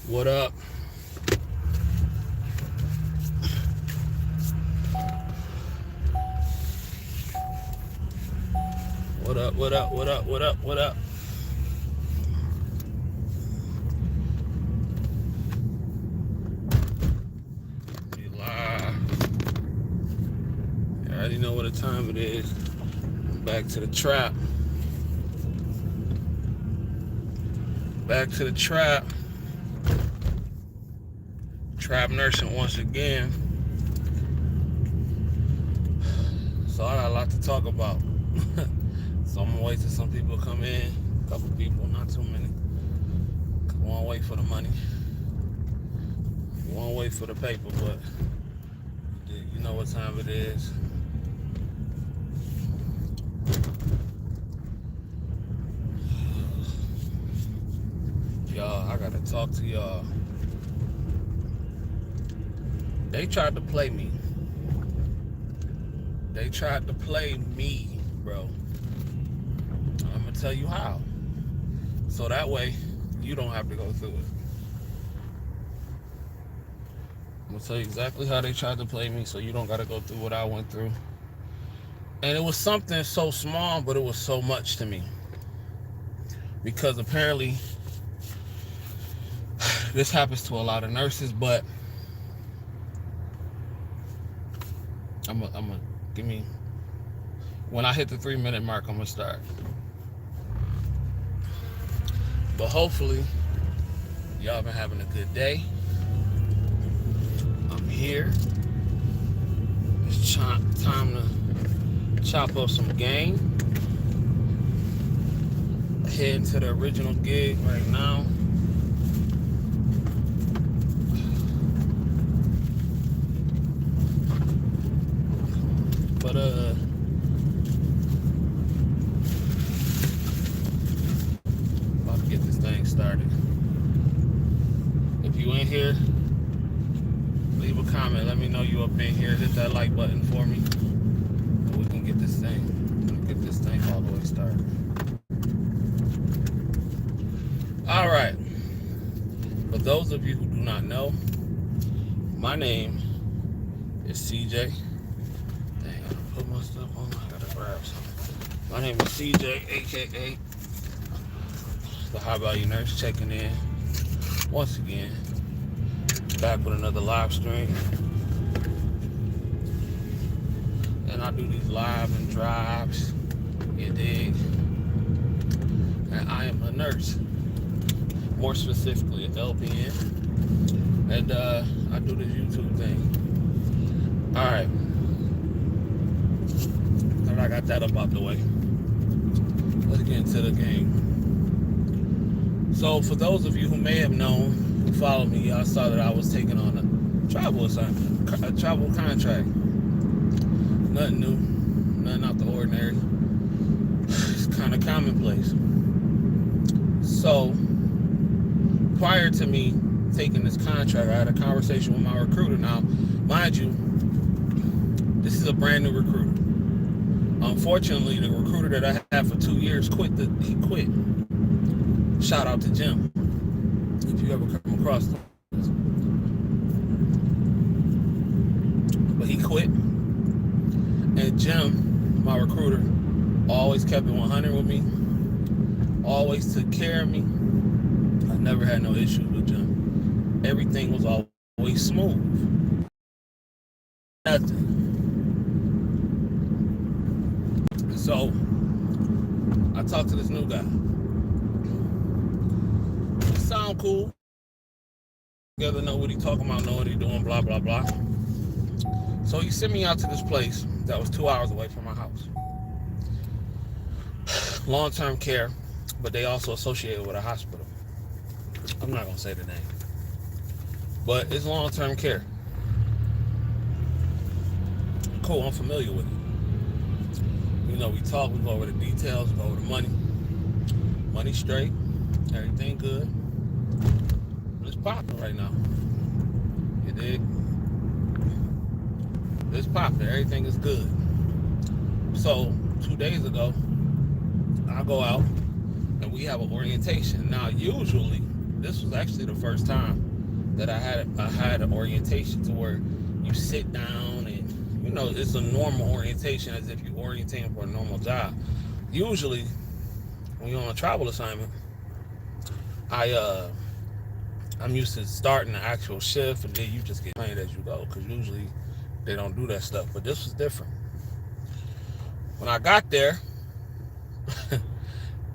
What up? What up? What up? What up? What up? What up? You lie. You already know what the time it is. Back to the trap. Back to the trap. Trap nursing once again. So I got a lot to talk about. So I'm gonna wait till some people come in. A couple people, not too many. We won't wait for the money. We won't wait for the paper, but you know what time it is. Y'all, I gotta talk to y'all. They tried to play me. They tried to play me, bro. I'm gonna tell you how. So that way, you don't have to go through it. I'm gonna tell you exactly how they tried to play me so you don't gotta go through what I went through. And it was something so small, but it was so much to me. Because apparently, this happens to a lot of nurses, but I'm gonna give me, when I hit the 3-minute mark, I'm gonna start. But hopefully, y'all been having a good day. I'm here. It's time to chop up some game. Heading to the original gig right now. But about to get this thing started. If you in here, leave a comment. Let me know you up in here. Hit that like button for me. And we can get this thing all the way started. All right. For those of you who do not know, my name is CJ. Dang, I gotta put my stuff on. I gotta grab something. My name is CJ, aka the High Value Nurse, checking in once again. Back with another live stream. And I do these live and drives. You dig? And I am a nurse. More specifically, an LPN. And I do this YouTube thing. Alright. And I got that up out the way. Let's get into the game. So for those of you who may have known, who follow me, y'all saw that I was taking on a travel assignment, a travel contract. Nothing new, nothing out the ordinary. It's kind of commonplace. So prior to me taking this contract, I had a conversation with my recruiter. Now, mind you, this is a brand new recruiter. Unfortunately, the recruiter that I had for 2 years quit. He quit. Shout out to Jim, if you ever come across him. But he quit. And Jim, my recruiter, always kept it 100 with me. Always took care of me. I never had no issues with Jim. Everything was always smooth. Nothing. So, I talked to this new guy. He sound cool. Together, know what he talking about, know what he doing, blah, blah, blah. So he sent me out to this place that was 2 hours away from my house. Long-term care, but they also associated with a hospital. I'm not gonna say the name, but it's long-term care. Cool, I'm familiar with it. You know, we talk, we go over the details, we go over the money. Money straight, everything good. It's popping right now. You dig? It's popping, everything is good. So 2 days ago, I go out and we have an orientation. Now, usually this was actually the first time that I had an orientation to where you sit down and it's a normal orientation as if you're orientating for a normal job. Usually, when you're on a travel assignment, I I'm used to starting the actual shift and then you just get trained as you go because usually they don't do that stuff. But this was different. When I got there,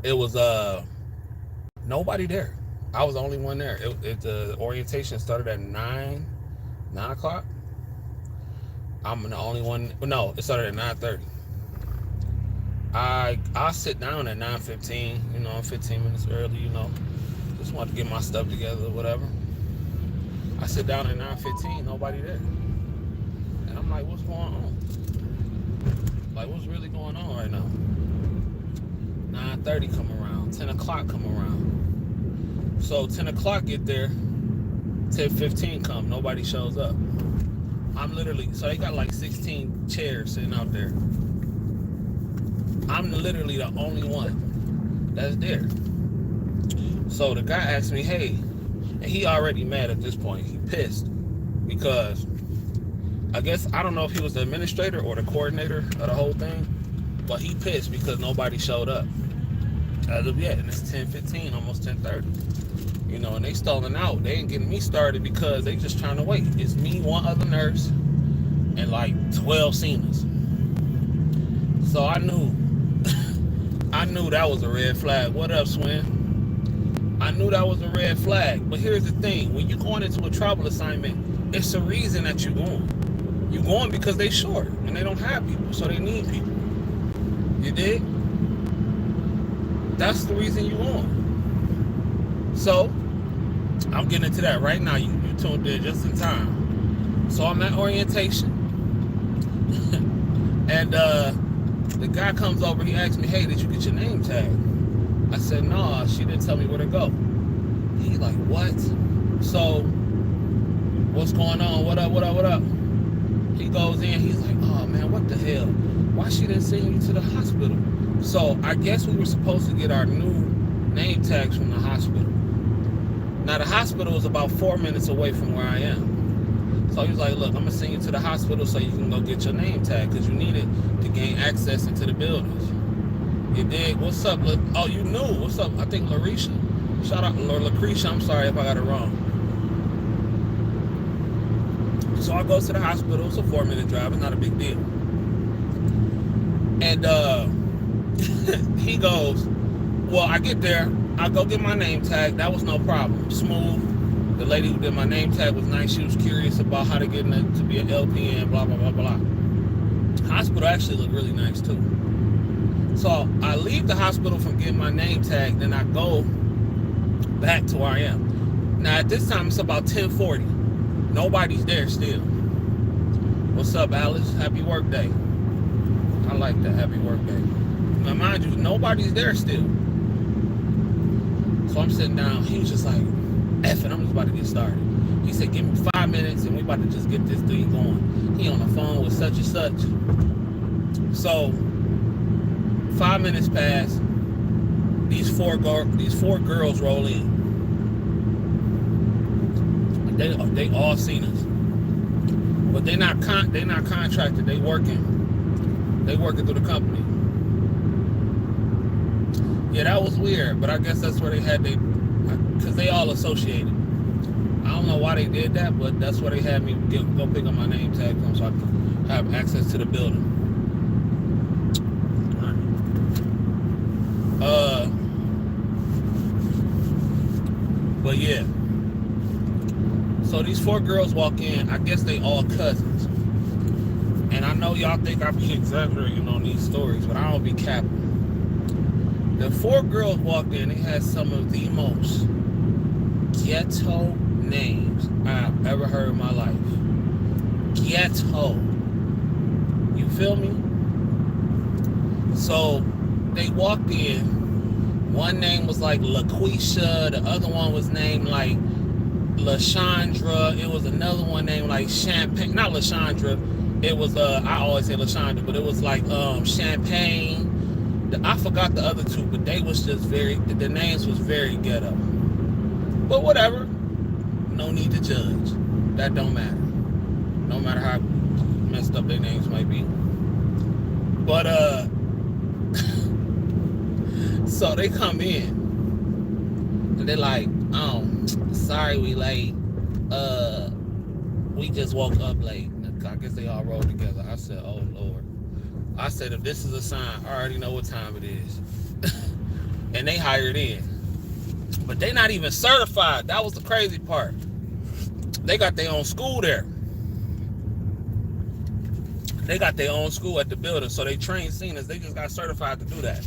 it was nobody there. I was the only one there. The orientation started at 9 o'clock. I'm the only one. No, it started at 9:30. I sit down at 9:15. I'm 15 minutes early. Just wanted to get my stuff together, whatever. I sit down at 9:15. Nobody there, and I'm like, what's going on? Like, what's really going on right now? 9:30 come around. 10 o'clock come around. So 10 o'clock get there. 10:15 come. Nobody shows up. I'm literally, so they got like 16 chairs sitting out there. I'm literally the only one that's there. So the guy asked me, hey, and he already mad at this point. He pissed because I guess, I don't know if he was the administrator or the coordinator of the whole thing, but he pissed because nobody showed up as of yet. And it's 10:15, almost 10:30. And they stalling out. They ain't getting me started because they just trying to wait. It's me, one other nurse, and like 12 seniors. So I knew that was a red flag. What up, Swin? I knew that was a red flag. But here's the thing. When you're going into a travel assignment, it's the reason that you're going. You're going because they short and they don't have people, so they need people. You dig? That's the reason you're going. So I'm getting into that right now. You tuned in just in time. So I'm at orientation, and the guy comes over. He asks me, "Hey, did you get your name tag?" I said, "No, she didn't tell me where to go." He's like, "What?" So, what's going on? What up? What up? What up? He goes in. He's like, "Oh man, what the hell? Why she didn't send you to the hospital?" So I guess we were supposed to get our new name tags from the hospital. Now the hospital is about 4 minutes away from where I am. So he was like, look, I'm gonna send you to the hospital so you can go get your name tag because you need it to gain access into the buildings. You dig? What's up? Oh, you knew. What's up? I think Larisha. Shout out Lord Lucretia. I'm sorry if I got it wrong. So I go to the hospital. It's a 4-minute drive. It's not a big deal. And he goes, well, I get there. I go get my name tag. That was no problem. Smooth. The lady who did my name tag was nice. She was curious about how to get in to be an LPN, blah, blah, blah, blah. Hospital actually looked really nice, too. So I leave the hospital from getting my name tag, then I go back to where I am. Now, at this time, it's about 10:40. Nobody's there still. What's up, Alice? Happy work day. I like that. Happy work day. Now, mind you, nobody's there still. So I'm sitting down. He was just like, F it, I'm just about to get started. He said, give me 5 minutes and we about to just get this thing going. He on the phone with such and such. So 5 minutes pass. These four girls roll in. They all seen us. But they not contracted. They working through the company. Yeah, that was weird, but I guess that's where they had because they all associated. I don't know why they did that, but that's where they had me go pick up my name tag from so I could have access to the building. But yeah. So these 4 girls walk in. I guess they all cousins. And I know y'all think I be exaggerating on these stories, but I don't be capping. The 4 girls walked in. They had some of the most ghetto names I've ever heard in my life. Ghetto. You feel me? So they walked in. One name was like LaQuisha. The other one was named like LaShandra. It was another one named like Champagne. Not LaShandra. It was I always say LaShandra, but it was like Champagne. I forgot the other 2, but they was just the names was very ghetto. But whatever. No need to judge. That don't matter. No matter how messed up their names might be. But so they come in and they're like, oh, sorry we late. We just woke up late. I guess they all rolled together. I said, oh Lord. I said, if this is a sign, I already know what time it is. And they hired in. But they not even certified. That was the crazy part. They got their own school there. They got their own school at the building, so they train seniors. They just got certified to do that.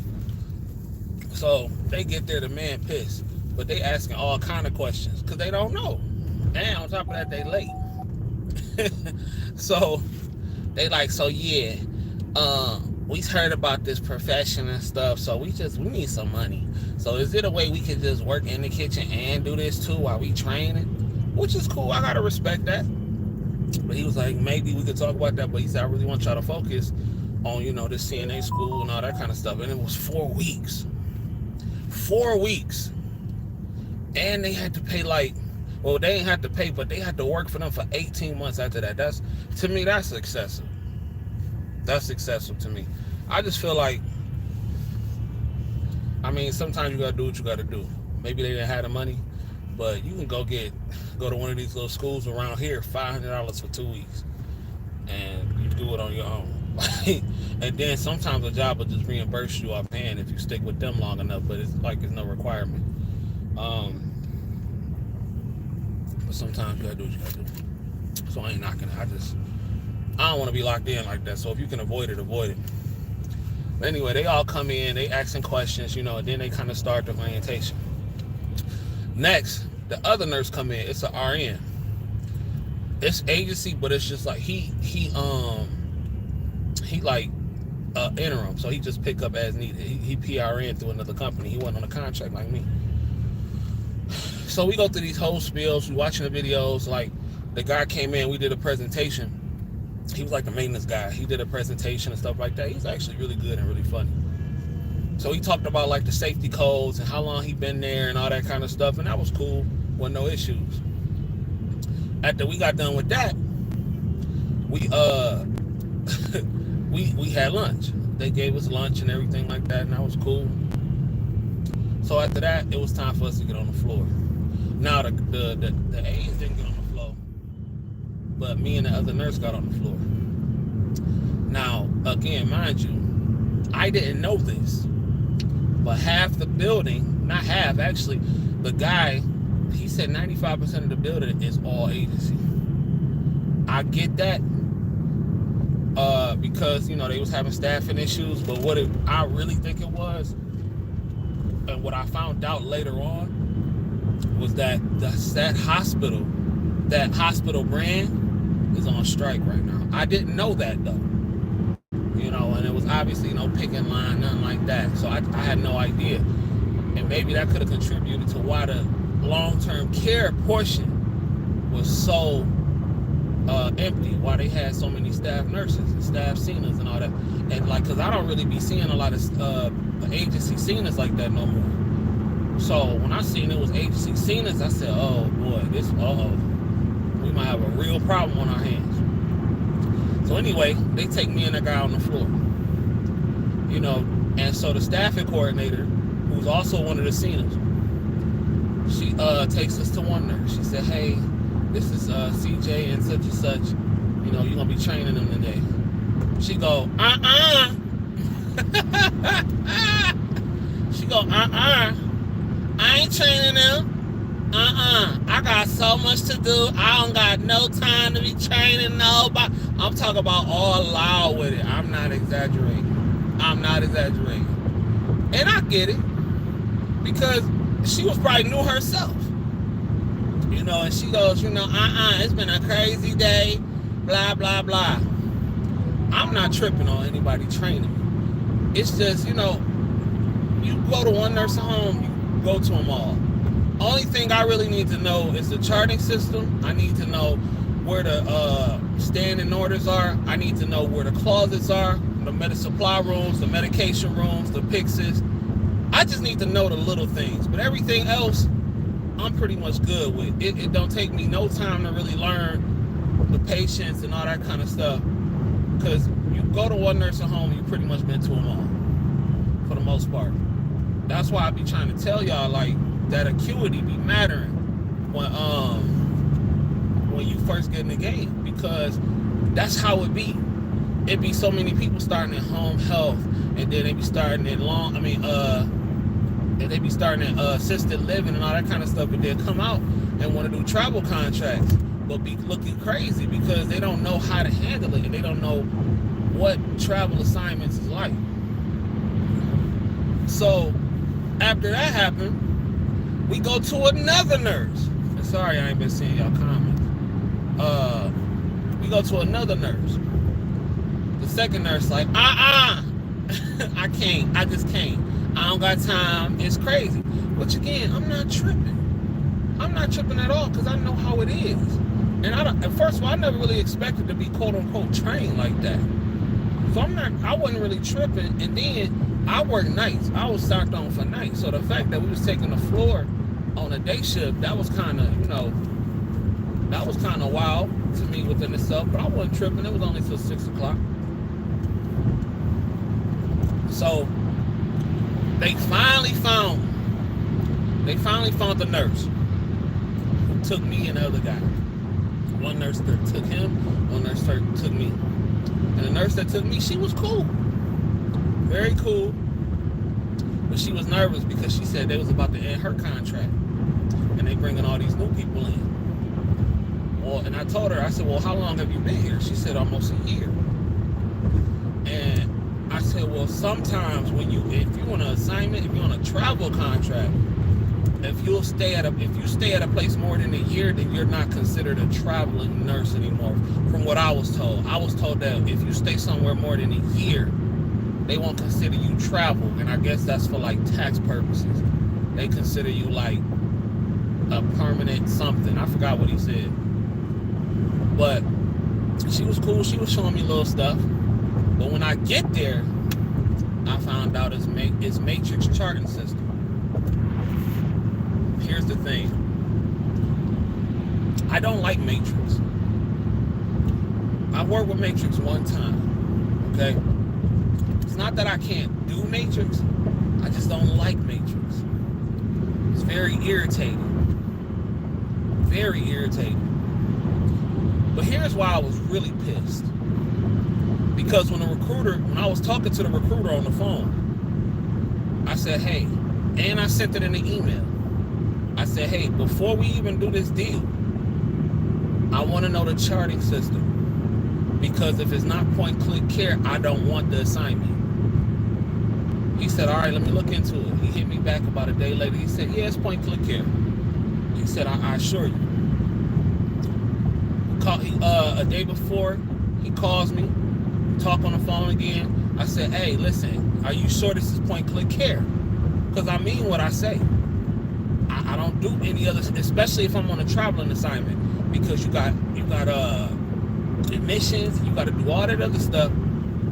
So they get there, the man pissed, but they asking all kind of questions because they don't know. And on top of that, they late. So they like, so yeah, we heard about this profession and stuff, so we need some money. So is it a way we could just work in the kitchen and do this too while we training? Which is cool. I gotta respect that. But he was like, maybe we could talk about that. But he said, I really want y'all to focus on, this CNA school and all that kind of stuff. And it was 4 weeks. 4 weeks. And they had to pay they didn't have to pay, but they had to work for them for 18 months after that. To me, that's excessive. That's excessive to me. I just feel like, sometimes you gotta do what you gotta do. Maybe they didn't have the money, but you can go to one of these little schools around here, $500 for 2 weeks, and you do it on your own. And then sometimes a job will just reimburse you offhand if you stick with them long enough, but it's no requirement. But sometimes you gotta do what you gotta do. So I ain't knocking it. I don't want to be locked in like that. So if you can avoid it, avoid it. But anyway, they all come in, they asking questions, and then they kind of start the orientation. Next, the other nurse come in. It's an RN. It's agency, but it's just like he like interim, so he just pick up as needed. He PRN through another company. He wasn't on a contract like me. So we go through these whole spills. We watching the videos. Like the guy came in, we did a presentation. He was like the maintenance guy. He did a presentation and stuff like that. He's actually really good and really funny. So he talked about like the safety codes and how long he been there and all that kind of stuff, and that was cool. Wasn't no issues. After we got done with that, we had lunch. They gave us lunch and everything like that, and that was cool. So after that, it was time for us to get on the floor. Now the aides didn't get on the floor, but me and the other nurse got on the floor. Now, again, mind you, I didn't know this, but half the building, not half, actually, the guy, he said 95% of the building is all agency. I get that, because, they was having staffing issues, but I really think it was, and what I found out later on, was that that hospital brand is on strike right now. I didn't know that though. And it was obviously no picking line, nothing like that. So I had no idea. And maybe that could have contributed to why the long-term care portion was so empty, why they had so many staff nurses and staff seniors and all that. And because I don't really be seeing a lot of agency seniors like that no more. So when I seen it was agency seniors, I said, oh boy, we might have a real problem on our hands. So anyway, they take me and that guy on the floor. And so the staffing coordinator, who's also one of the seniors, she takes us to one nurse. She said, hey, this is CJ and such and such. You're going to be training them today. She go, She go, I ain't training them. I got so much to do. I don't got no time to be training nobody. I'm talking about all loud with it. I'm not exaggerating. And I get it. Because she was probably new herself. And she goes, it's been a crazy day. Blah, blah, blah. I'm not tripping on anybody training me. It's just, you go to one nursing home, you go to them all. Only thing I really need to know is the charting system. I need to know where the standing orders are. I need to know where the closets are, the medical supply rooms, the medication rooms, the PICSs. I just need to know the little things. But everything else, I'm pretty much good with. It don't take me no time to really learn the patients and all that kind of stuff. Because you go to one nursing home, you pretty much been to them all, for the most part. That's why I be trying to tell y'all, like, that acuity be mattering when you first get in the game, because that's how it be. It be so many people starting in home health, and then they be starting in and they be starting in assisted living and all that kind of stuff, but they'll come out and want to do travel contracts, but be looking crazy because they don't know how to handle it, and they don't know what travel assignments is like. So after that happened, we go to another nurse. Sorry, I ain't been seeing y'all comments. We go to another nurse. The second nurse like, I can't. I just can't. I don't got time. It's crazy. Which again, I'm not tripping. I'm not tripping at all, because I know how it is. And first of all, I never really expected to be quote unquote trained like that. So I wasn't really tripping. And then I work nights. I was stocked on for nights. So the fact that we was taking the floor on a day shift, that was kind of, that was kind of wild to me within itself. But I wasn't tripping. It was only till 6 o'clock. So they finally found the nurse who took me and the other guy. One nurse took him, one nurse took me. And the nurse that took me, she was cool. Very cool. But she was nervous because she said they was about to end her contract. And they bringing all these new people in. Well, and I told her, I said, well, how long have you been here? She said almost a year. And I said, well, sometimes if you're on an assignment, if you're on a travel contract, if you stay at a place more than a year, then you're not considered a traveling nurse anymore. From what I was told that if you stay somewhere more than a year, they won't consider you travel. And I guess that's for like tax purposes. They consider you like a permanent something. I forgot what he said. But she was cool. She was showing me little stuff. But when I get there, I found out it's matrix charting system. Here's the thing. I don't like matrix. I worked with matrix one time, okay? It's not that I can't do matrix. I just don't like matrix. It's very irritating. Very irritating. But here's why I was really pissed. Because when I was talking to the recruiter on the phone, I said, hey, and I sent it in the email. I said, hey, before we even do this deal, I want to know the charting system. Because if it's not point-click care, I don't want the assignment. He said, all right, let me look into it. He hit me back about a day later. He said, yeah, it's point-click care. He said, I assure you. A day before, he calls me, talk on the phone again. I said, hey, listen, are you sure this is point-click care? Because I mean what I say. I don't do any other, especially if I'm on a traveling assignment, because you got admissions, you got to do all that other stuff,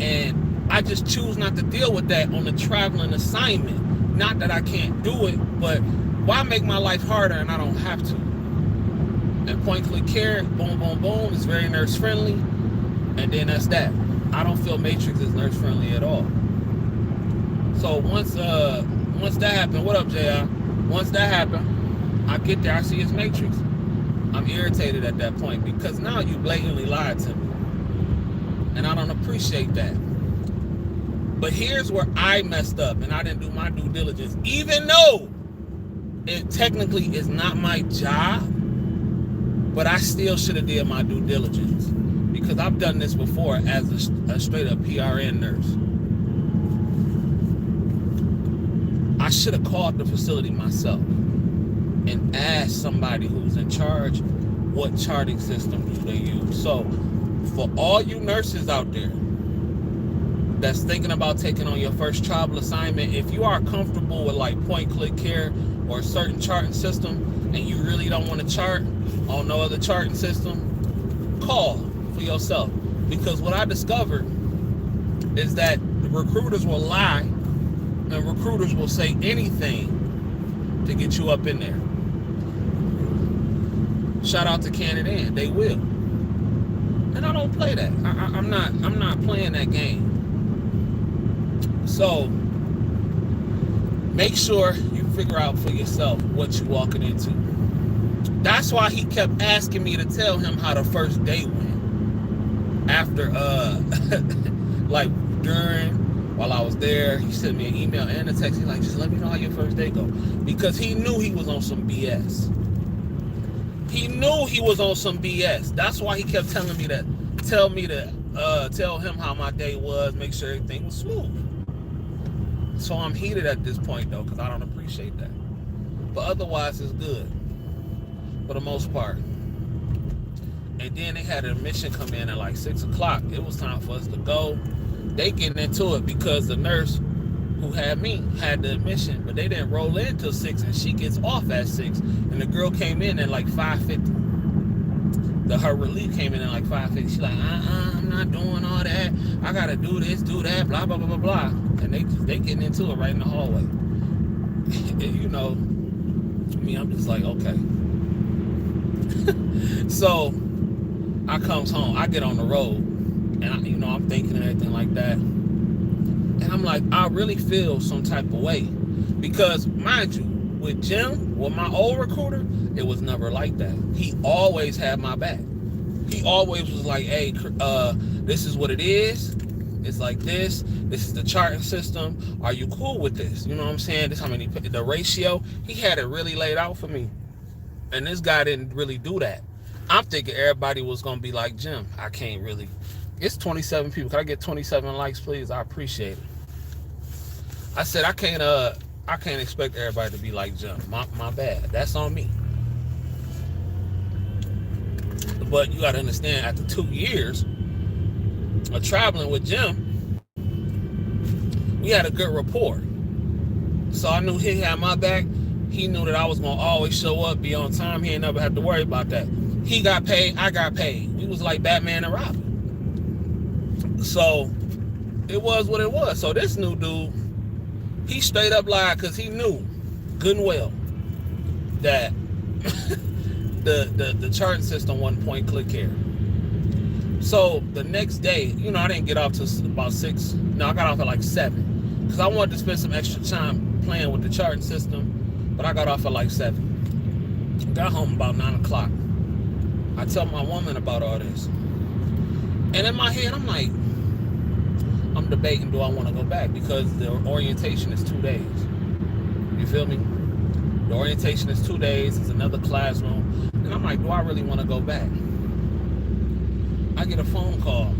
and I just choose not to deal with that on a traveling assignment. Not that I can't do it, but why make my life harder and I don't have to? And point-click care, boom, boom, boom, is very nurse-friendly, and then that's that. I don't feel matrix is nurse-friendly at all. So once that happened, what up, JR? Once that happened, I get there, I see it's matrix. I'm irritated at that point because now you blatantly lied to me. And I don't appreciate that. But here's where I messed up and I didn't do my due diligence. Even though it technically is not my job, but I still should have did my due diligence. Because I've done this before as a straight up PRN nurse. I should have called the facility myself and asked somebody who's in charge what charting system do they use. So for all you nurses out there that's thinking about taking on your first travel assignment, if you are comfortable with like point-click care or a certain charting system and you really don't want to chart on no other charting system, call for yourself. Because what I discovered is that the recruiters will lie and recruiters will say anything to get you up in there. Shout out to Canada, and they will. And I don't play that. I'm not playing that game. So make sure you figure out for yourself what you're walking into. That's why he kept asking me to tell him how the first day went. After like while I was there, he sent me an email and a text. He's like, just let me know how your first day go. Because he knew he was on some BS. He knew he was on some BS. That's why he kept telling me that. Tell him how my day was, make sure everything was smooth. So I'm heated at this point though, because I don't appreciate that. But otherwise it's good. For the most part. And then they had an admission come in at like 6 o'clock. It was time for us to go. They getting into it because the nurse who had me had the admission, but they didn't roll in till 6, and she gets off at 6. And the girl came in at like 5:50. Her relief came in at like 5:50. She's like, I'm not doing all that. I gotta do this, do that, blah blah blah blah blah. And they getting into it right in the hallway. And, you know, me, I'm just like, okay. So I comes home, I get on the road, and I'm thinking and everything like that. And I'm like, I really feel some type of way. Because mind you, with Jim, with my old recruiter, it was never like that. He always had my back. He always was like, hey, this is what it is. It's like this. This is the charting system. Are you cool with this? You know what I'm saying? This how many, the ratio. He had it really laid out for me. And this guy didn't really do that. I'm thinking everybody was going to be like Jim. I can't really. It's 27 people. Can I get 27 likes, please? I appreciate it. I said, I can't expect everybody to be like Jim. My bad. That's on me. But you got to understand, after 2 years of traveling with Jim, we had a good rapport. So I knew he had my back. He knew that I was going to always show up, be on time. He ain't never had to worry about that. He got paid, I got paid. We was like Batman and Robin. So it was what it was. So this new dude, he straight up lied because he knew good and well that the charting system wasn't point click here. So the next day, I didn't get off till about 6. No, I got off at like 7 because I wanted to spend some extra time playing with the charting system. But I got off at like 7. Got home about 9 o'clock. I tell my woman about all this. And in my head, I'm like, I'm debating, do I want to go back? Because the orientation is 2 days. You feel me? The orientation is 2 days. It's another classroom. And I'm like, do I really want to go back? I get a phone call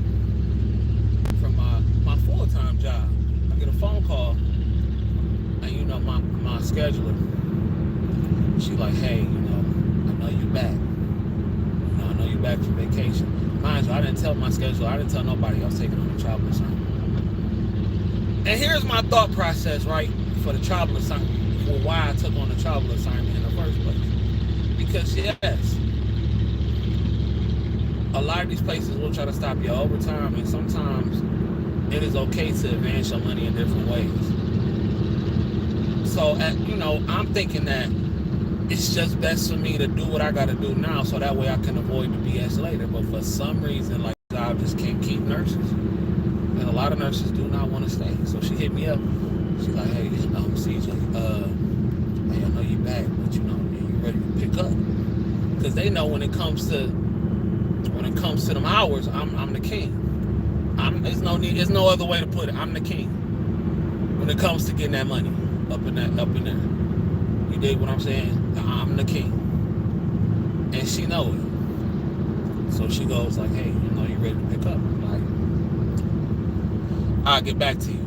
from my full-time job. I get a phone call. And my scheduler, she like, hey, I know you back. I know you back from vacation. Mind you, I didn't tell my scheduler. I didn't tell nobody I was taking on a travel assignment. And here's my thought process, right, for the travel assignment, for why I took on the travel assignment in the first place. Because yes, a lot of these places will try to stop your overtime, and sometimes it is okay to advance your money in different ways. So, I'm thinking that it's just best for me to do what I got to do now so that way I can avoid the BS later. But for some reason, like, I just can't keep nurses. And a lot of nurses do not want to stay. So she hit me up. She's like, hey, CJ, hey, I know you back, but you ready to pick up. Because they know when it comes to them hours, I'm the king. There's no other way to put it. I'm the king when it comes to getting that money up in there. You dig what I'm saying? I'm the king. And she know it. So she goes like, hey, you ready to pick up? I'm like, I'll get back to you.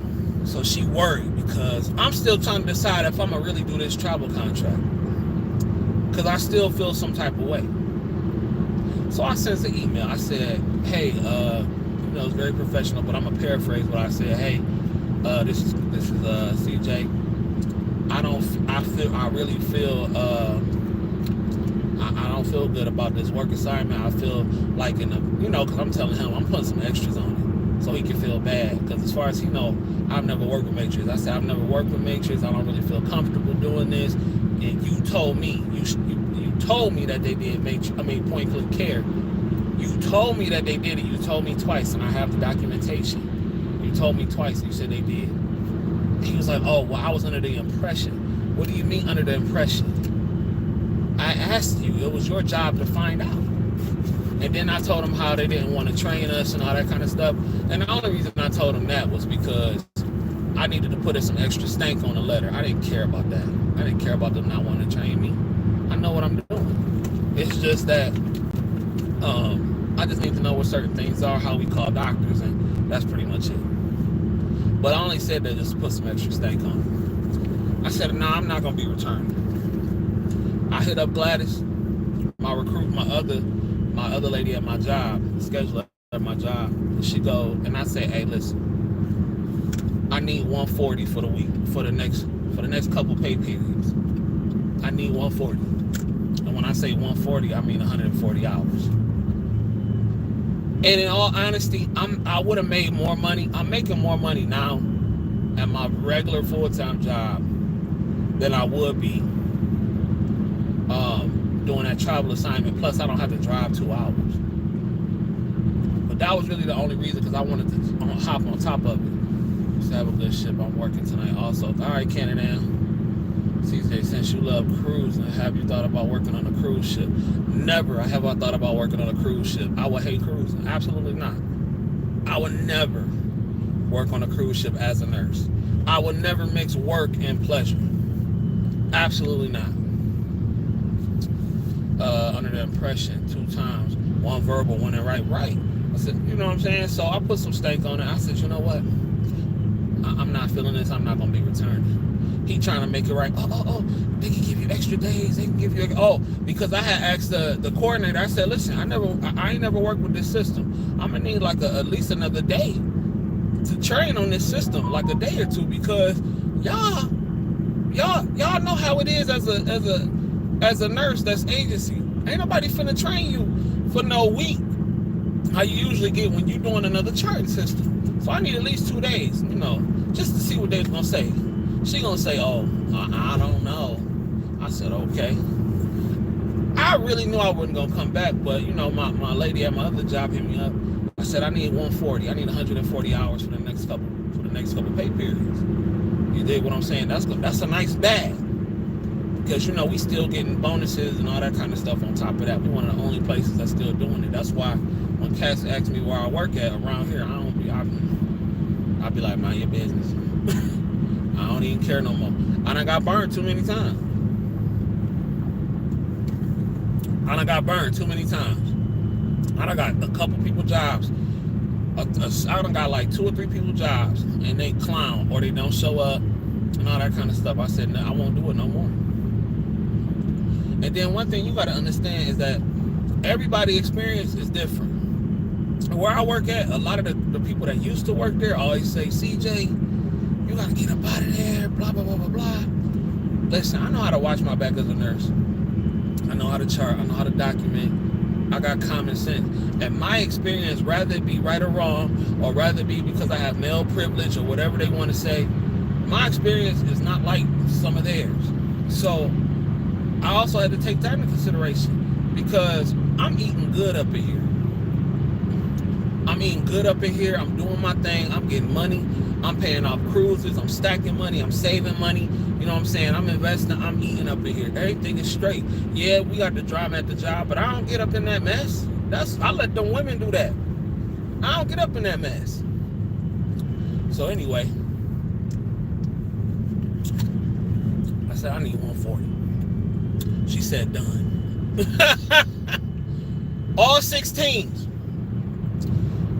So she worried because I'm still trying to decide if I'm going to really do this travel contract. Because I still feel some type of way. So I sent an email. I said, hey, it's very professional, but I'm going to paraphrase what I said. Hey, this is CJ. I don't feel good about this work assignment. I feel like because I'm telling him I'm putting some extras on it so he can feel bad. Because as far as he know, I've never worked with Matrix. I said I've never worked with Matrix. I don't really feel comfortable doing this. and you told me you told me that they did point click care. You told me that they did it. You told me twice, and I have the documentation. You told me twice. You said they did. He was like, oh, well, I was under the impression. What do you mean under the impression? I asked you. It was your job to find out. And then I told him how they didn't want to train us and all that kind of stuff. And the only reason I told him that was because I needed to put some extra stank on the letter. I didn't care about that. I didn't care about them not wanting to train me. I know what I'm doing. It's just that I just need to know what certain things are, how we call doctors, and that's pretty much it. But I only said that just to put some extra stank on it. I said, no, I'm not going to be returning. I hit up Gladys, my other lady at my job, the scheduler at my job. And she go, and I say, hey, listen, I need 140 for the week, for the next couple pay periods. I need 140. And when I say 140, I mean 140 hours. And in all honesty, I would have made more money. I'm making more money now at my regular full-time job than I would be doing that travel assignment. Plus, I don't have to drive 2 hours. But that was really the only reason, because I wanted to hop on top of it. Just have a good ship. I'm working tonight also. All right, Canada. CJ, since you love cruising, have you thought about working on a cruise ship? Never have I thought about working on a cruise ship. I would hate cruising. Absolutely not. I would never work on a cruise ship as a nurse. I would never mix work and pleasure. Absolutely not. Under the impression 2 times, 1 verbal, 1 in right. I said, you know what I'm saying? So I put some stank on it. I said, you know what? I'm not feeling this. I'm not going to be returning. He trying to make it right. Oh, they can give you extra days. They can give you, because I had asked the coordinator. I said, listen, I ain't never worked with this system. I'm gonna need like at least another day to train on this system, like a day or 2, because y'all know how it is as a nurse that's agency. Ain't nobody finna train you for no week. How you usually get when you're doing another charting system. So I need at least 2 days, just to see what they're gonna say. She gonna say, oh, I don't know. I said, okay. I really knew I wasn't gonna come back, but my lady at my other job hit me up. I said, I need 140. I need 140 hours for the next couple pay periods. You dig what I'm saying? That's a nice bag. Because we still getting bonuses and all that kind of stuff on top of that. We're one of the only places that's still doing it. That's why when Cass asks me where I work at around here, I'll be like, mind your business. I don't even care no more. I done got burned too many times. I done got a couple people jobs. I done got like 2 or 3 people jobs, and they clown or they don't show up and all that kind of stuff. I said, no, I won't do it no more. And then one thing you got to understand is that everybody's experience is different. Where I work at, a lot of the people that used to work there always say, CJ, you gotta get up out of there, blah, blah, blah, blah, blah. Listen, I know how to watch my back as a nurse. I know how to chart. I know how to document. I got common sense. And my experience, rather it be right or wrong, or rather it be because I have male privilege or whatever they want to say, my experience is not like some of theirs. So I also had to take that into consideration, because I'm eating good up in here. I'm doing my thing. I'm getting money. I'm paying off cruises. I'm stacking money. I'm saving money. You know what I'm saying? I'm investing. I'm eating up in here. Everything is straight. Yeah, we got the drama at the job, but I don't get up in that mess. I let them women do that. I don't get up in that mess. So anyway, I said, I need 140. She said, done. All 16s.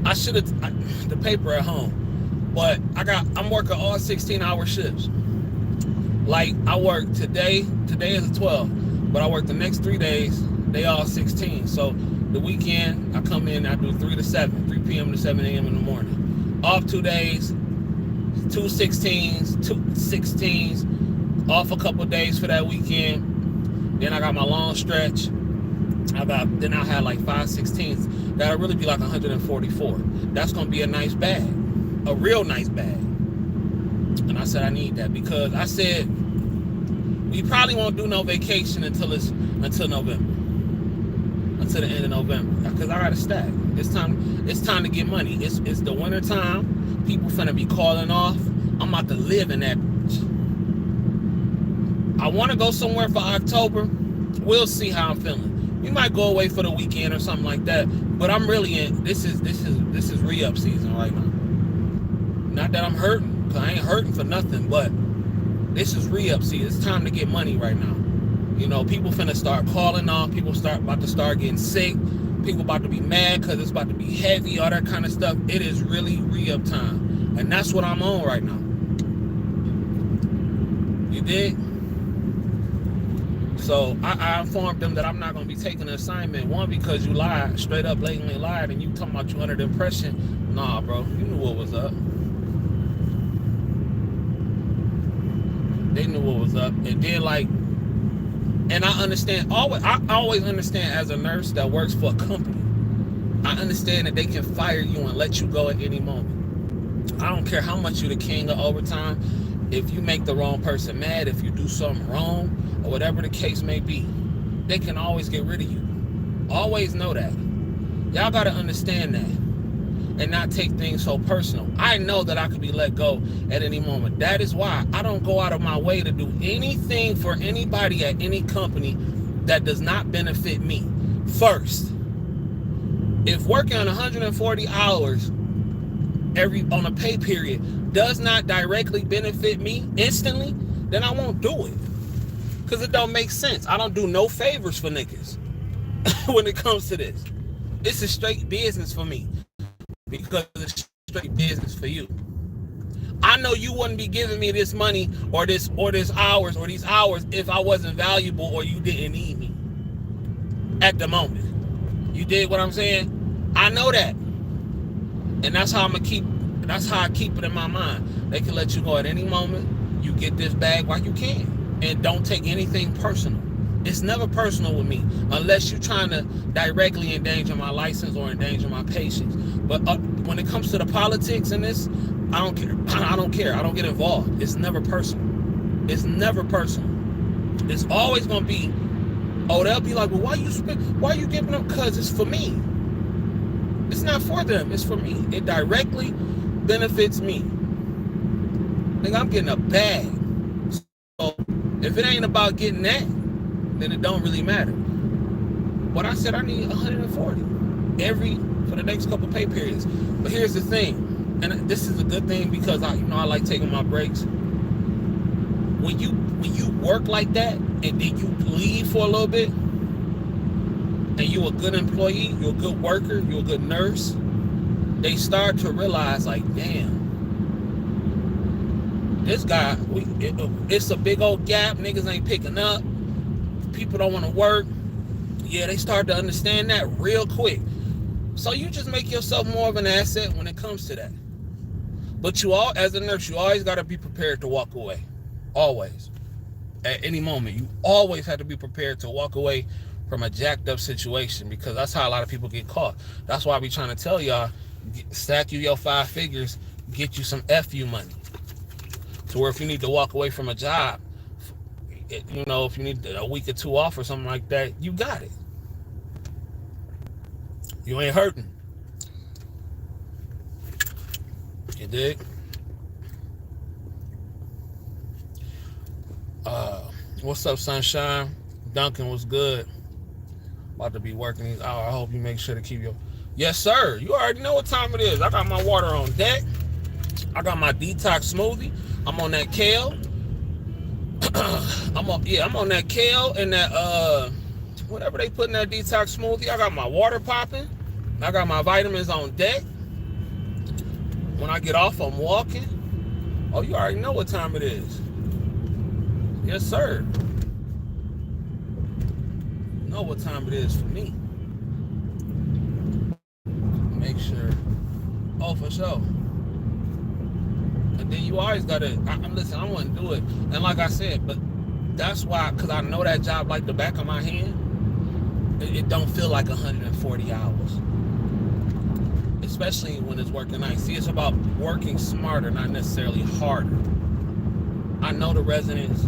I should have the paper at home, but I'm working all 16-hour shifts. Like I work today is a 12, but I work the next 3 days, they all 16. So the weekend I come in, I do 3 to 7, 3 p.m. to 7 a.m. in the morning. Off 2 days, 2 16s, 2 16s, off a couple days for that weekend. Then I got my long stretch. Then I had like 5 16s. That'll really be like 144. That's gonna be a nice bag, a real nice bag. And I said I need that, because I said We probably won't do no vacation until November. Until the end of November. Because I gotta stack. It's time to get money. It's the winter time. People finna be calling off. I'm about to live in that. I wanna go somewhere for October. We'll see how I'm feeling. We might go away for the weekend or something like that. But I'm really in this is re-up season right now. Not that I'm hurting, because I ain't hurting for nothing, but this is re-up season. It's time to get money right now. You know, people finna start calling off. People about to start getting sick. People about to be mad because it's about to be heavy, all that kind of stuff. It is really re-up time. And that's what I'm on right now. You dig? So I informed them that I'm not going to be taking an assignment. One, because you lied, straight up blatantly lied, and you talking about you under the impression. Nah, bro, you knew what was up. They knew what was up. And then, like, and I understand, I always understand as a nurse that works for a company, I understand that they can fire you and let you go at any moment. I don't care how much you're the king of overtime. If you make the wrong person mad, if you do something wrong, or whatever the case may be, they can always get rid of you. Always know that. Y'all got to understand that and not take things so personal. I know that I could be let go at any moment. That is why I don't go out of my way to do anything for anybody at any company that does not benefit me. First, if working on 140 hours on a pay period does not directly benefit me instantly, then I won't do it. Because it don't make sense. I don't do no favors for niggas when it comes to this. It's a straight business for me. Because it's straight business for you. I know you wouldn't be giving me this money or these hours if I wasn't valuable or you didn't need me at the moment. You dig what I'm saying? I know that. And that's how I keep it in my mind. They can let you go at any moment. You get this bag while you can. And don't take anything personal. It's never personal with me unless you're trying to directly endanger my license or endanger my patients. But when it comes to the politics in this, I don't care. I don't care. I don't get involved. It's never personal. It's never personal. It's always gonna be. Oh, they'll be like, well, why you giving them? Because it's for me. It's not for them. It's for me. It directly benefits me. Nigga, I'm getting a bag. So if it ain't about getting that, then it don't really matter. What I said, I need 140 for the next couple pay periods. But here's the thing, and this is a good thing because I like taking my breaks. When you work like that and then you leave for a little bit, and you're a good employee, you're a good worker, you're a good nurse, they start to realize, like, damn, this guy, it's a big old gap, niggas ain't picking up, people don't want to work. Yeah, they start to understand that real quick. So you just make yourself more of an asset when it comes to that. But as a nurse, you always got to be prepared to walk away. Always. At any moment. You always have to be prepared to walk away from a jacked up situation, because that's how a lot of people get caught. That's why I be trying to tell y'all, stack you your 5 figures, get you some FU money. To where if you need to walk away from a job, if you need a week or 2 off or something like that, you got it. You ain't hurting. You dig? What's up, Sunshine? Duncan was good. About to be working these hours. I hope you make sure to keep your... Yes, sir. You already know what time it is. I got my water on deck. I got my detox smoothie. I'm on that kale. I'm on that kale and that whatever they put in that detox smoothie. I got my water popping. I got my vitamins on deck. When I get off, I'm walking. Oh, you already know what time it is. Yes, sir. You know what time it is for me. Make sure. Oh, for sure. And then you always gotta, listen, I wouldn't do it. And like I said, but that's why, because I know that job like the back of my hand, it don't feel like 140 hours. Especially when it's working nights. See, it's about working smarter, not necessarily harder. I know the residents,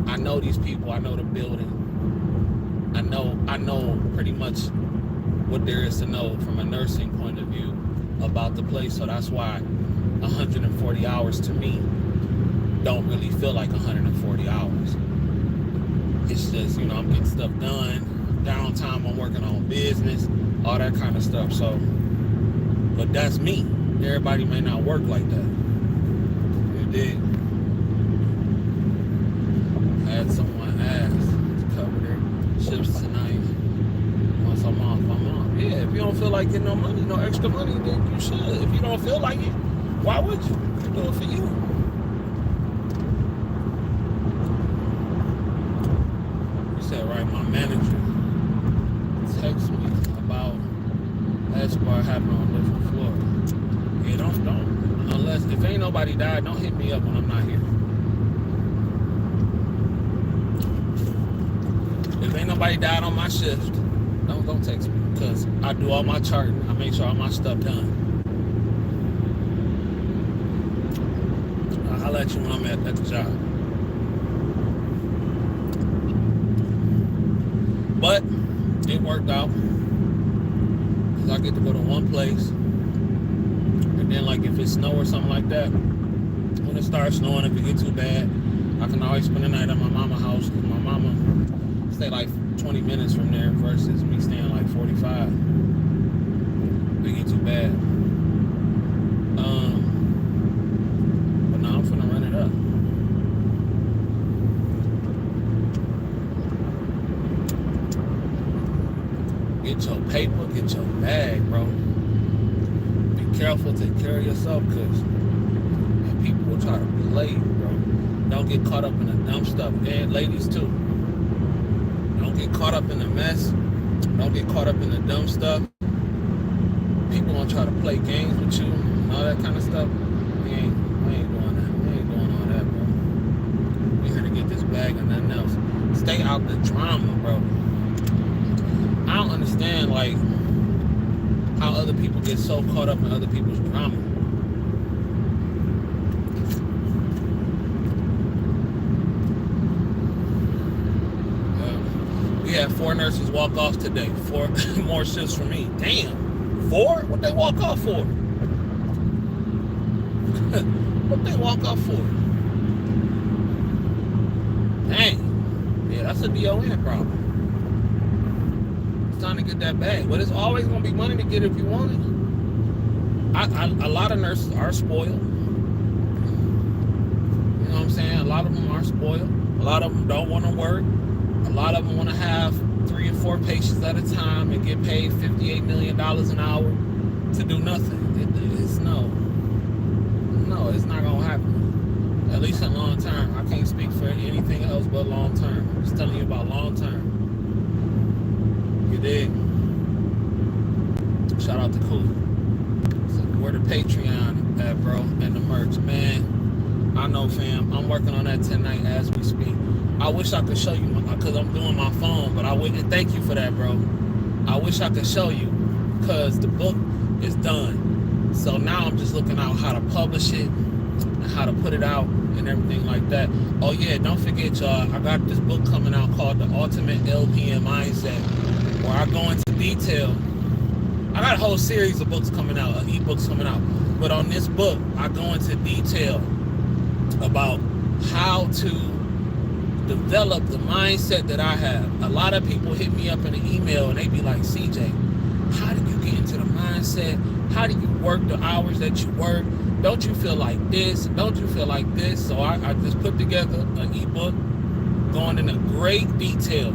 I know these people. I know the building. I know pretty much what there is to know from a nursing point of view about the place. So that's why 140 hours to me don't really feel like 140 hours. It's just, I'm getting stuff done. Downtime, I'm working on business, all that kind of stuff. So, but that's me. Everybody may not work like that. You dig? Had someone ask to cover their shifts tonight. Once I'm off, I'm off. Yeah, if you don't feel like getting no money, no extra money, then you should. If you don't feel like it, why would you? You do it for you. You said, right, my manager text me about Esquire happening on a different floor. Yeah, don't. Unless, if ain't nobody died, don't hit me up when I'm not here. If ain't nobody died on my shift, don't text me, because I do all my charting. I make sure all my stuff done. I'll let you when I'm at the job. But it worked out, because I get to go to one place, and then like if it snow or something like that, when it starts snowing, if it get too bad, I can always spend the night at my mama's house, because my mama stay like 20 minutes from there versus me staying like 45. They get too bad. But now I'm finna run it up. Get your paper, get your bag, bro. Be careful, take care of yourself, because people will try to play you, bro. Don't get caught up in the dumb stuff. And ladies too. Don't get caught up in the mess. Don't get caught up in the dumb stuff. People gonna try to play games with you and all that kind of stuff. We ain't doing that. We ain't doing all that, bro. We here to get this bag and nothing else. Stay out the drama, bro. I don't understand, like, how other people get so caught up in other people's drama. We had 4 nurses walk off today. 4 more shifts for me. Damn. 4? What they walk off for? What they walk off for? Dang. Yeah, that's a DON problem. It's time to get that bag. But it's always going to be money to get if you want it. A lot of nurses are spoiled. You know what I'm saying? A lot of them are spoiled. A lot of them don't want to work. A lot of them want to have 3 or 4 patients at a time and get paid $58 million an hour to do nothing. It's not going to happen. At least in long term. I can't speak for anything else but long term. I'm just telling you about long term. You dig? Shout out to Cool. So where the Patreon at, bro, and the merch. Man, I know, fam. I'm working on that tonight as we speak. I wish I could show you, because I'm doing my phone, but I wouldn't. Thank you for that, bro. I wish I could show you, because the book is done. So now I'm just looking out how to publish it, and how to put it out, and everything like that. Oh yeah, don't forget, y'all, I got this book coming out called The Ultimate LPM Mindset, where I go into detail. I got a whole series of books coming out, ebooks coming out. But on this book, I go into detail about how to develop the mindset that I have. A lot of people hit me up in an email and they be like, CJ, how do you get into the mindset? How do you work the hours that you work? Don't you feel like this? Don't you feel like this? So I just put together an ebook going into great detail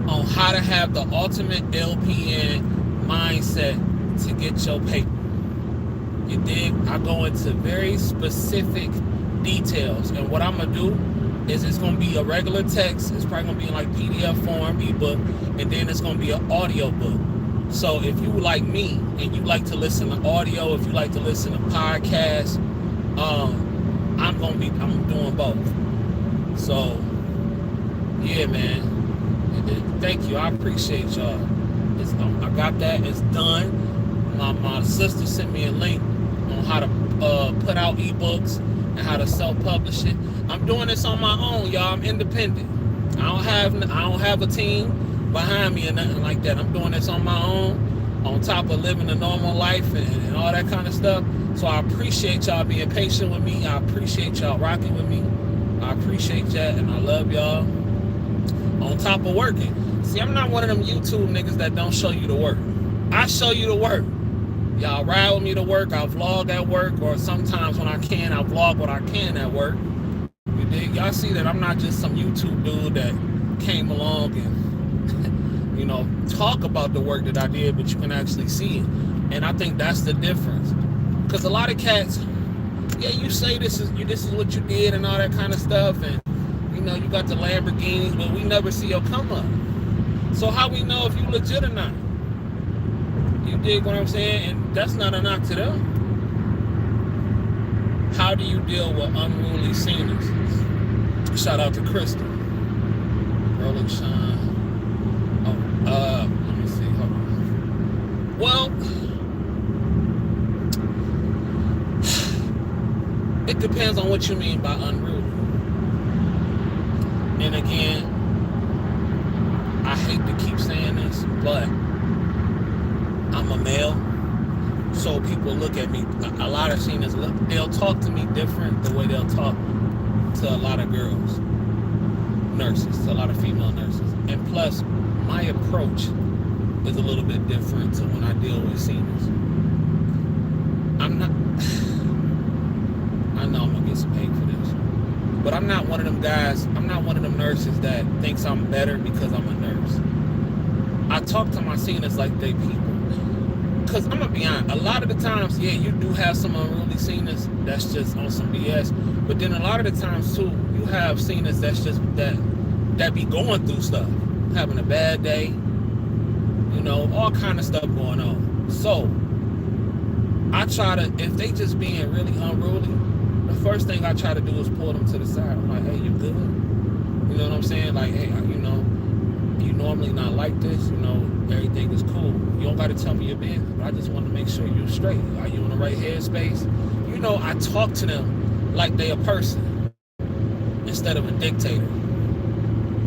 on how to have the ultimate LPN mindset to get your paper. You dig? I go into very specific details, and what I'm gonna do is it's gonna be a regular text. It's probably gonna be in like PDF form, ebook, and then it's gonna be an audio book. So if you like me and you like to listen to audio, if you like to listen to podcasts, I'm doing both. So yeah, man. Thank you. I appreciate y'all. I got that. It's done. My sister sent me a link on how to put out ebooks and how to self-publish it. I'm doing this on my own, y'all. I'm independent. I don't have a team behind me or nothing like that. I'm doing this on my own, on top of living a normal life and all that kind of stuff. So I appreciate y'all being patient with me. I appreciate y'all rocking with me. I appreciate that, and I love y'all. On top of working. See, I'm not one of them YouTube niggas that don't show you the work. I show you the work. Y'all ride with me to work. I vlog at work, or sometimes when I can, I vlog what I can at work. You dig? Y'all see that I'm not just some YouTube dude that came along and, you know, talk about the work that I did, but you can actually see it. And I think that's the difference. Because a lot of cats, yeah, you say this is what you did and all that kind of stuff, and you know, you got the Lamborghinis, but we never see your come up. So how we know if you legit or not? You dig what I'm saying? And that's not a knock to them. How do you deal with unruly seniors? Shout out to Crystal. Rolling Shine. Let me see. Hold on. Well, it depends on what you mean by unruly. And again, I hate to keep saying this, but I'm a male, so people look at me. A lot of seniors they'll talk to me different the way they'll talk to a lot of girls, nurses, to a lot of female nurses. And plus, my approach is a little bit different to when I deal with seniors. I know I'm gonna get some hate for this, but I'm not one of them guys. I'm not one of them nurses that thinks I'm better because I'm a nurse. I talk to my seniors like they people. Because I'm gonna be honest, a lot of the times, yeah, you do have some unruly seniors that's just on some BS. But then a lot of the times too, you have seniors that's just that be going through stuff, having a bad day, you know, all kind of stuff going on. So I try to, if they just being really unruly, the first thing I try to do is pull them to the side. I'm like, hey, you good? You know what I'm saying? Like, hey, you know, you normally not like this, you know, everything is cool. You don't got to tell me your business, but I just want to make sure you're straight. Are you in the right headspace? You know, I talk to them like they a person instead of a dictator.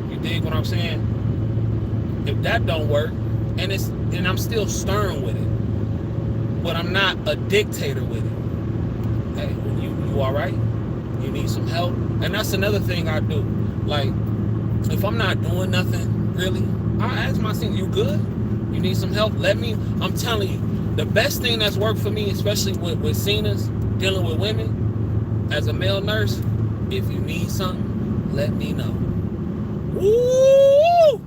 You dig what I'm saying? If that don't work, and I'm still stern with it, but I'm not a dictator with it. Hey, you all right? You need some help? And that's another thing I do. Like, if I'm not doing nothing, really, I ask my senior, you good? You need some help? I'm telling you, the best thing that's worked for me, especially with seniors, dealing with women, as a male nurse, if you need something, let me know. Woo!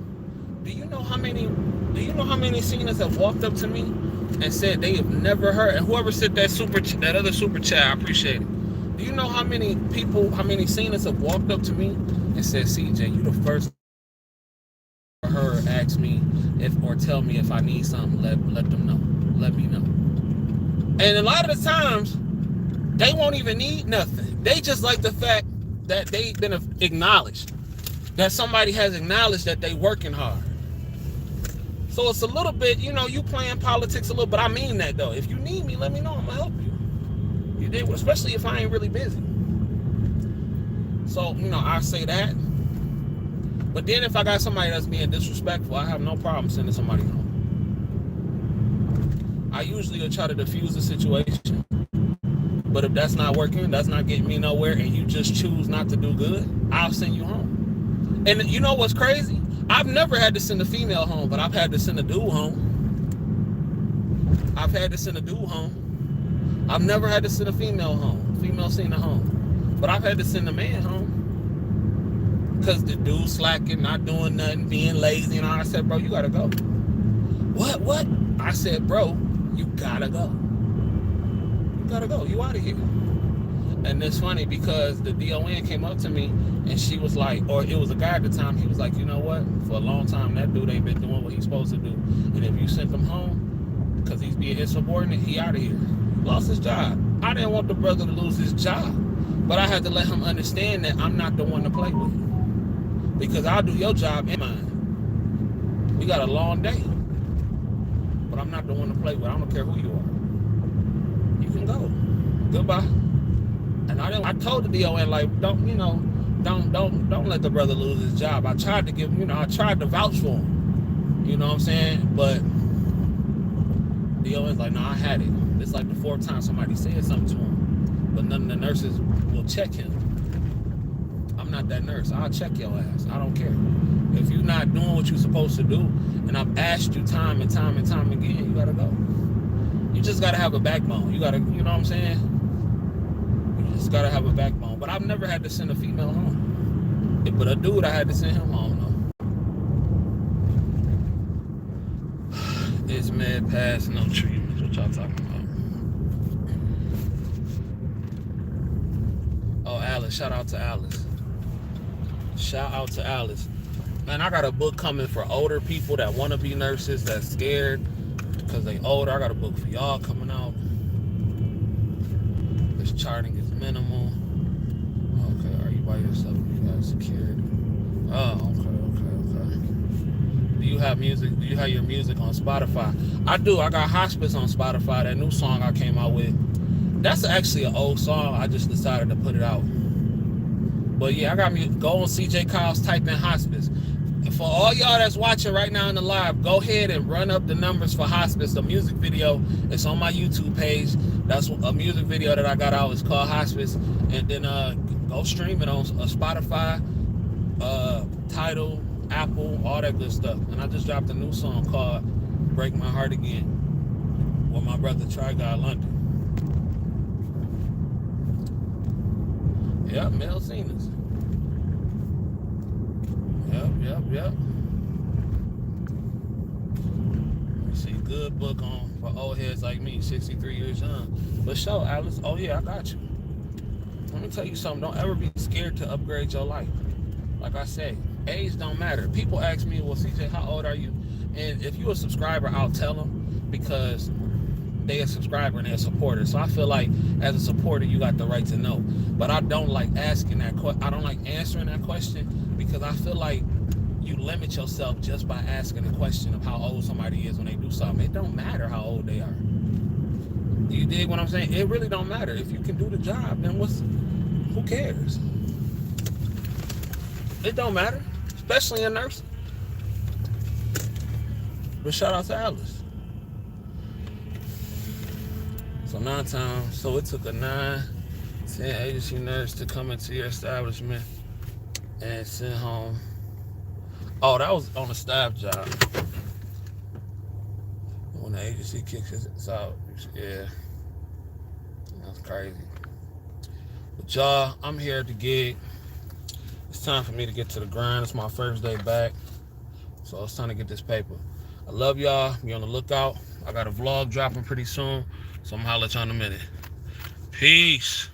Do you know how many seniors have walked up to me and said they have never heard, and whoever said that other super chat, I appreciate it. Do you know how many seniors have walked up to me and said, CJ, you the first her ask me or tell me if I need something, let them know. Let me know. And a lot of the times, they won't even need nothing. They just like the fact that they've been acknowledged. That somebody has acknowledged that they working hard. So it's a little bit, you know, you playing politics a little, but I mean that though. If you need me, let me know. I'm gonna help you. You did, especially if I ain't really busy. So, you know, I say that. But then if I got somebody that's being disrespectful, I have no problem sending somebody home. I usually will try to diffuse the situation. But if that's not working, that's not getting me nowhere, and you just choose not to do good, I'll send you home. And you know what's crazy? I've never had to send a female home, but I've had to send a dude home. I've never had to send a female senior home. But I've had to send a man home. Because the dude slacking, not doing nothing, being lazy, and I said, bro, you gotta go. What? I said, bro, you gotta go. You gotta go. You out of here. And it's funny because the DON came up to me and she was like, or it was a guy at the time, he was like, you know what? For a long time, that dude ain't been doing what he's supposed to do. And if you sent him home because he's being insubordinate, he out of here. Lost his job. I didn't want the brother to lose his job. But I had to let him understand that I'm not the one to play with. Because I'll do your job and mine. We got a long day. But I'm not the one to play with. I don't care who you are. You can go. Goodbye. And I told the DON, like, don't let the brother lose his job. I tried to I tried to vouch for him. You know what I'm saying? But DON's like, no, I had it. It's like the fourth time somebody said something to him, but none of the nurses will check him. I'm not that nurse. I'll check your ass. I don't care. If you're not doing what you're supposed to do, and I've asked you time and time and time again, you gotta go. You just gotta have a backbone. You gotta, you know what I'm saying? You just gotta have a backbone. But I've never had to send a female home. But a dude, I had to send him home though. It's med pass, no treatments. What y'all talking about? Oh, Alice. Shout out to Alice. Shout out to Alice. Man, I got a book coming for older people that want to be nurses, that's scared because they older. I got a book for y'all coming out. This charting is minimal. Okay, are you by yourself? You got security. Oh, okay. Do you have music? Do you have your music on Spotify? I do. I got Hospice on Spotify. That new song I came out with. That's actually an old song. I just decided to put it out. But yeah, I got me. Go on CJ Kyle's, type in Hospice. And for all y'all that's watching right now in the live, go ahead and run up the numbers for Hospice. The music video, it's on my YouTube page. That's a music video that I got out. It's called Hospice. And then go stream it on Spotify, Tidal, Apple, all that good stuff. And I just dropped a new song called Break My Heart Again with my brother Try Guy London. Yep, Mel Cenas. Yep. You see, good book on for old heads like me, 63 years young. But show, Alice, oh yeah, I got you. Let me tell you something. Don't ever be scared to upgrade your life. Like I say, age don't matter. People ask me, well, CJ, how old are you? And if you're a subscriber, I'll tell them because they a subscriber and they're a supporter. So I feel like as a supporter, you got the right to know. But I don't like asking that question. I don't like answering that question because I feel like you limit yourself just by asking a question of how old somebody is when they do something. It don't matter how old they are. You dig what I'm saying? It really don't matter. If you can do the job, then who cares? It don't matter, especially in nursing. But shout out to Alice. So so it took a 9-10 agency nurse to come into your establishment and send home. Oh, that was on a staff job. When the agency kicks us out, yeah, that's crazy. But y'all, I'm here at the gig. It's time for me to get to the grind. It's my first day back, so it's time to get this paper. I love y'all. Be on the lookout. I got a vlog dropping pretty soon, so I'm gonna holler at y'all in a minute. Peace.